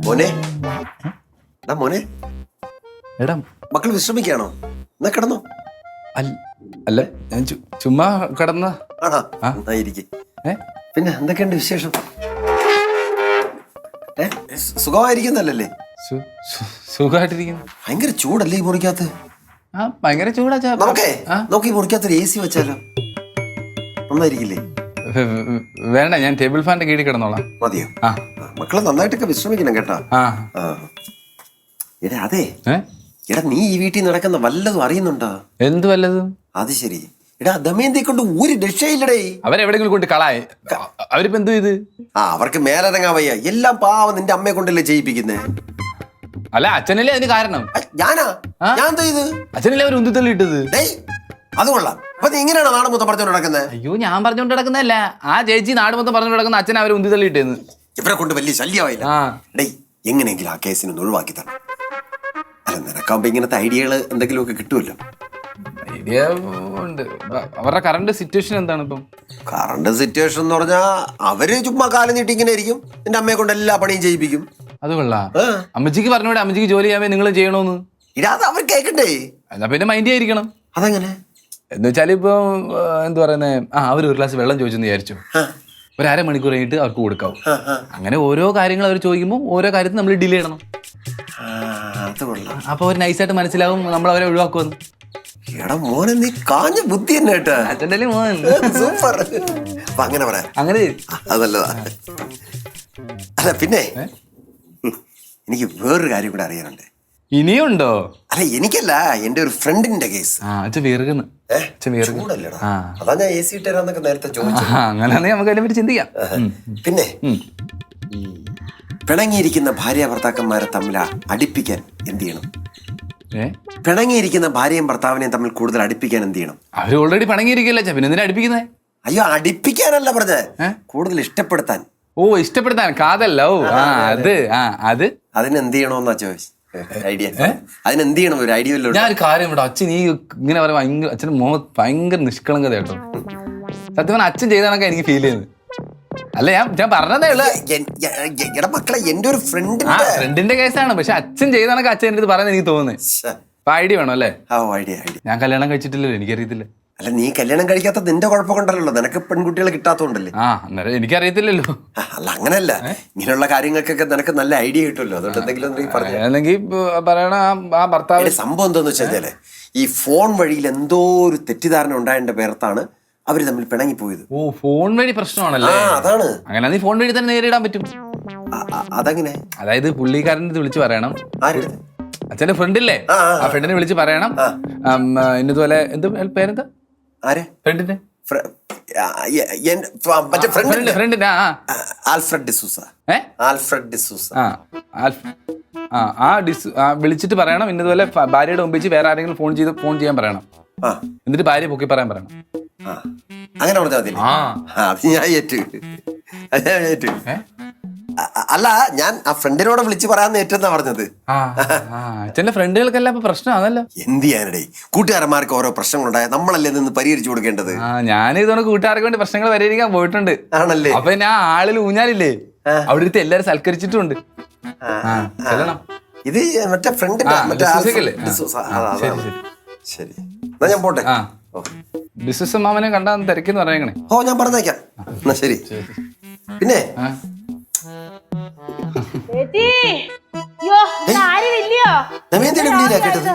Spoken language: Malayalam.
മോനെ മോനെ എടാ മക്കൾ വിശ്രമിക്കാണോ? എന്നാ കിടന്നോ. അല്ല ഞാൻ ചുമ്മാ കിടന്ന. ആണോ? പിന്നെ എന്തൊക്കെയുണ്ട് വിശേഷം? സുഖമായിരിക്കുന്നല്ലേ? സുഖമായിട്ടിരിക്കുന്നു. ഭയങ്കര ചൂടല്ലേ ഈ മുറിക്കകത്ത്? ഭയങ്കര ചൂടാ. നമുക്ക് ഈ മുറിക്കകത്ത് AC വെച്ചാലോ? നന്നായിരിക്കില്ലേ? വേണ്ട, ഞാൻ ടേബിൾ ഫാനിന്റെ കീഴിൽ കിടന്നോളാം. മതിയോ? മക്കളെ നന്നായിട്ടൊക്കെ വിശ്രമിക്കണം കേട്ടോ. എടാ അതെ, എടാ നീ ഈ വീട്ടിൽ നടക്കുന്ന വല്ലതും അറിയുന്നുണ്ടോ? എന്ത് വല്ലതും? അത് ശരി. എടാ ദമയന്തി കൊണ്ട് ഒരു രക്ഷയില്ലടേ. അവരെവിടെങ്കിലും കൊണ്ട് കളായി. അവരിപ്പോ എന്തു ചെയ്ത്? അവർക്ക് മേലിറങ്ങാൻ വയ്യ. എല്ലാം പാവം നിന്റെ അമ്മയെ കൊണ്ടല്ലേ ചെയ്യിപ്പിക്കുന്നേ. അല്ല, അച്ഛനല്ലേ അതിന് കാരണം. ഞാനാ? ഞാൻ എന്താ ചെയ്ത്? അച്ഛനല്ലേ അവർ ഉന്തിത്തള്ളി ഇട്ടത്. അത് കൊള്ളാം. അപ്പൊ നീ ഇങ്ങനെയാണ് നാട് മൊത്തം പറഞ്ഞോണ്ട് നടക്കുന്നത്? അയ്യോ, ഞാൻ പറഞ്ഞോണ്ട് നടക്കുന്നതല്ല. ആ ചേച്ചി നാട് മൊത്തം പറഞ്ഞോണ്ട് നടക്കുന്ന അച്ഛനെ അവർ ഉന്തിത്തള്ളി ഇട്ടേന്ന്. ഇവരെ കൊണ്ട് വലിയ ശല്യമായില്ല. എങ്ങനെയെങ്കിലും ആ കേസിന് ഒന്ന് ഒഴിവാക്കി തന്നെ. അല്ല, നിനക്കാകുമ്പോ ഇങ്ങനത്തെ ഐഡിയകള് എന്തെങ്കിലുമൊക്കെ കിട്ടുമല്ലോ. ഐഡിയ ഉണ്ട്. അവരുടെ കറണ്ട് സിറ്റുവേഷൻ എന്താണ് ഇപ്പം? കറണ്ട് സിറ്റുവേഷൻ എന്ന് പറഞ്ഞാ അവര് ചുമ്മാ കാലം നീട്ടി ഇങ്ങനെ ആയിരിക്കും. നിന്റെ അമ്മയെ കൊണ്ട് എല്ലാ പണിയും ചെയ്യിപ്പിക്കും. അത് കൊള്ളാം. അമ്മച്ചിക്ക് പറഞ്ഞൂടെ അമ്മച്ചിക്ക് ജോലി ചെയ്യാൻ നിങ്ങൾ ചെയ്യണോന്ന്? ഇടാതെ അവർ കേക്കണ്ടേ? എന്നാ പിന്നെ മൈൻഡ് ആയിരിക്കണം. അതെങ്ങനെ എന്ന് വെച്ചാൽ ഇപ്പൊ എന്ത് പറയുന്നേ, അവർ ഒരു ഗ്ലാസ് വെള്ളം ചോദിച്ചെന്ന് വിചാരിച്ചു, ഒരു അരമണിക്കൂർ കഴിഞ്ഞിട്ട് അവർക്ക് കൊടുക്കാവും. അങ്ങനെ ഓരോ കാര്യങ്ങൾ അവർ ചോദിക്കുമ്പോൾ ഓരോ കാര്യത്തിൽ നമ്മൾ ഡിലേ ചെയ്യണം. അപ്പൊ അവർ നൈസായിട്ട് മനസ്സിലാവും നമ്മൾ അവരെ ഒഴിവാക്കുമെന്ന്. എടാ മോനെ, നീ കാഞ്ഞ ബുദ്ധി തന്നെ കേട്ടാ. അച്ഛൻ്റെ മോൻ സൂപ്പർ. അങ്ങനെ പറയാം. അങ്ങനെ അതല്ലതാ. അല്ല പിന്നെ എനിക്ക് വേറൊരു കാര്യം കൂടെ അറിയാനുണ്ട്. ഇനിയുണ്ടോ? അല്ല എനിക്കല്ല, എന്റെ ഒരു ഫ്രണ്ടിന്റെ കേസ്. ചൂടല്ലേടാ, അതാ ഞാൻ AC ഇട്ടരാന്നൊക്കെ നേരത്തെ ചോദിച്ചു. അങ്ങനെ നമുക്ക് അതിനെ പറ്റി ചിന്തിക്കാം. പിന്നെ പിണങ്ങിയിരിക്കുന്ന ഭാര്യ ഭർത്താക്കന്മാരെ തമ്മിൽ അടുപ്പിക്കാൻ എന്ത് ചെയ്യണം? പിണങ്ങിയിരിക്കുന്ന ഭാര്യയും ഭർത്താവിനെയും തമ്മിൽ കൂടുതൽ അടുപ്പിക്കാൻ എന്ത് ചെയ്യണം? അവര് ഓൾറെഡി പിണങ്ങിയിരിക്കല്ലേ, പിന്നെ എന്തിനാ അടുപ്പിക്കുന്നേ? അയ്യോ, അടുപ്പിക്കാനല്ല പറഞ്ഞത്, കൂടുതൽ ഇഷ്ടപ്പെടുത്താൻ. ഓ, ഇഷ്ടപ്പെടുത്താൻ, കാതല്ല. ഓ അത് അതിനെന്ത് ചെയ്യണോന്നാ ചോദിച്ചു. ഐഡിയ അതിനെന്ത് ചെയ്യണം? ഒരു ഐഡിയ. ഞാൻ ഒരു കാര്യം ഇവിടെ, അച്ഛൻ ഈ ഇങ്ങനെ പറയാൻ ഭയങ്കര, അച്ഛൻ്റെ മുഖത്ത് ഭയങ്കര നിഷ്കളങ്കത കേട്ടോ. സത്യം പറഞ്ഞാൽ അച്ഛൻ ചെയ്താണൊക്കെ എനിക്ക് ഫീൽ ചെയ്യുന്നത്. അല്ല, ഞാൻ പറഞ്ഞതേ ഉള്ളൂ. മക്കളെ, എന്റെ ഒരു ഫ്രണ്ടിന്റെ കേസാണ്, പക്ഷെ അച്ഛൻ ചെയ്താണൊക്കെ അച്ഛൻ എൻ്റെ അടുത്ത് പറയുന്നത് എനിക്ക് തോന്നുന്നത്. അപ്പൊ ഐഡിയ വേണം അല്ലേ? ഞാൻ കല്യാണം കഴിച്ചിട്ടില്ലല്ലോ, എനിക്കറിയത്തില്ല. അല്ല, നീ കല്യാണം കഴിക്കാത്ത നിന്റെ കുഴപ്പം കൊണ്ടല്ലോ, നിനക്ക് പെൺകുട്ടികളെ കിട്ടാത്തോണ്ടല്ലേ. അന്നേരം എനിക്കറിയത്തില്ലല്ലോ. അല്ല, അങ്ങനല്ല, ഇങ്ങനെയുള്ള കാര്യങ്ങൾക്കൊക്കെ നിനക്ക് നല്ല ഐഡിയ കിട്ടുമല്ലോ. അതുകൊണ്ട് എന്തെങ്കിലും പറയണ. ആ ഭർത്താവ് സംഭവം എന്താന്ന് വെച്ചാല്, ഈ ഫോൺ വഴിയിൽ എന്തോ ഒരു തെറ്റിദ്ധാരണ ഉണ്ടായതിന്റെ പേർത്താണ് അവര് തമ്മിൽ പിണങ്ങിപ്പോയത്. ഓ, ഫോൺ വഴി പ്രശ്നമാണല്ലേ? അതാണ്. അങ്ങനെ നീ ഫോൺ വഴി തന്നെ നേരിടാൻ പറ്റും. അതെങ്ങനെ? അതായത് പുള്ളിക്കാരൻ്റെ വിളിച്ച് പറയണം, അച്ഛന്റെ ഫ്രണ്ടില്ലേ, ആ ഫ്രണ്ടിനെ വിളിച്ച് പറയണം ഇന്നതുപോലെ. എന്ത് പേരെന്താ ഫ്രണ്ടിന്റെ? ഫ്രണ്ടിന്റെ ആൽഫ്രഡ് ഡിസൂസ. ആൽഫ്രഡ് ഡിസൂസ. വിളിച്ചിട്ട് പറയണം ഇന്നതുപോലെ ഭാര്യയുടെ മുമ്പ് വെച്ച് വേറെ ആരെങ്കിലും ഫോൺ ചെയ്യാൻ പറയണം. എന്നിട്ട് ഭാര്യ പൊക്കി പറയാൻ പറയണം. അങ്ങനെ പറഞ്ഞാൽ മതി. ഞാൻ ഏറ്റു. അല്ല, ഞാൻ ആ ഫ്രണ്ടിനോട് വിളിച്ച് പറയാന്ന് ഏറ്റെന്നാ പറഞ്ഞത്. അച്ഛന്റെ ഫ്രണ്ടുകൾക്കല്ല ഇപ്പൊ പ്രശ്നം അതല്ല. എന്ത് ചെയ്യാനടേ, കൂട്ടുകാരന്മാർക്ക് ഓരോ പ്രശ്നങ്ങളുണ്ടായ നമ്മളല്ലേ നിന്ന് പരിഹരിച്ചു കൊടുക്കേണ്ടത്. ഞാൻ ഇതോടെ കൂട്ടുകാർക്ക് വേണ്ടി പ്രശ്നങ്ങൾ പരിഹരിക്കാൻ പോയിട്ടുണ്ട്. ആണല്ലേ? അപ്പൊ ഞാൻ ആളിൽ ഊഞ്ഞാലില്ലേ, അവിടെ ഇരുത്തി എല്ലാരും സൽക്കരിച്ചിട്ടുണ്ട്. ഇത് മറ്റേ ഫ്രണ്ടിന്റെ ശരി, എന്നാ ഞാൻ പോട്ടെ. ബിസിനസ് മാമനെ കണ്ടാ തിരക്കെന്ന് പറയണേ. ഓ, ഞാൻ പറഞ്ഞേക്കാം. എന്നാ ശരി. പിന്നെ കേട്ടത്